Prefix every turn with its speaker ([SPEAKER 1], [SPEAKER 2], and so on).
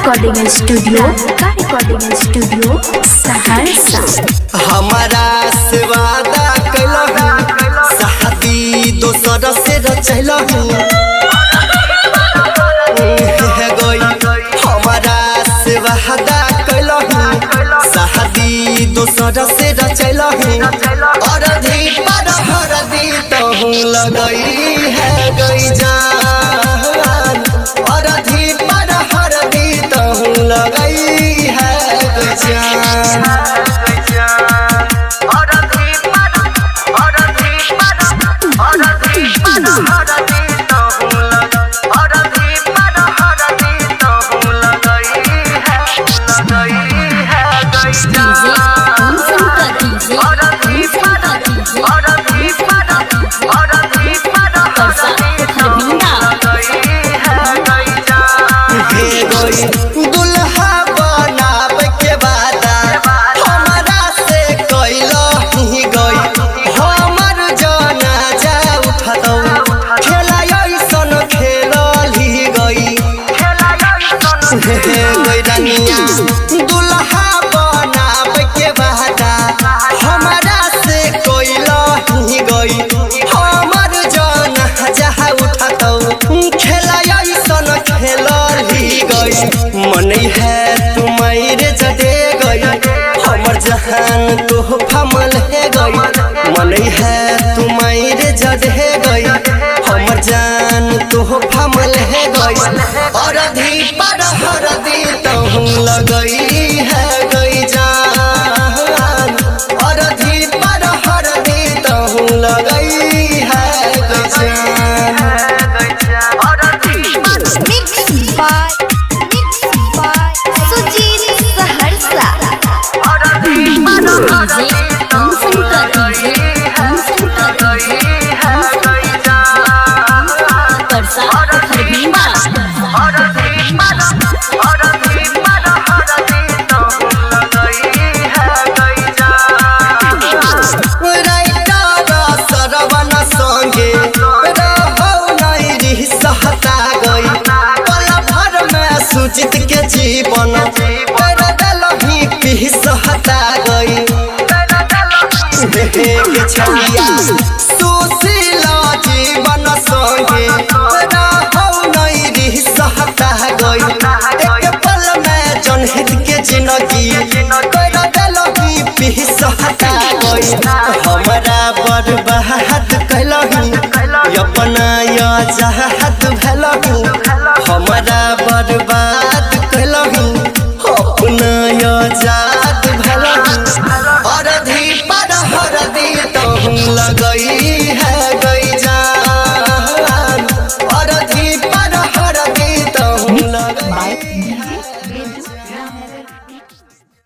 [SPEAKER 1] Recording studio Saharsa.
[SPEAKER 2] हमारा से वादा कैलहु शादी दोसर से रचलहु हमारा से वादा कैलहु शादी दोसर से रचलहु और धी पर हरदी तहु लगई है गई जान और धी पर हरदी तहु लगई है गई जान। दुल्हा बनाब के वादा हमारा से कैलही गई हमर जनाजा उठतौ खेला ऐसन खेलही गई दुल्हा बनाब के वादा हमारा से कैलही गई हमर जनाजा उठतौ खेला ऐसन खेलही गई मनै है तुम्हारे जदे गई हमर जहान तोहफा मलहे गई मनै है तुम्हारे जदे गई हमर जान तोहफा मलहे गई और धी पर हरदी तहु लगई है गई जान और धी पर हरदी तहु लगई है गई जान। सुचित के जीवन दलही पिसहता गई के छलिया सुशील जीवन संगे रहौ नहीं रही सहता गई एक पल में जनहित के जिंदगी दलही पिसहता गई हमारा बर्बाद कैलही अपना या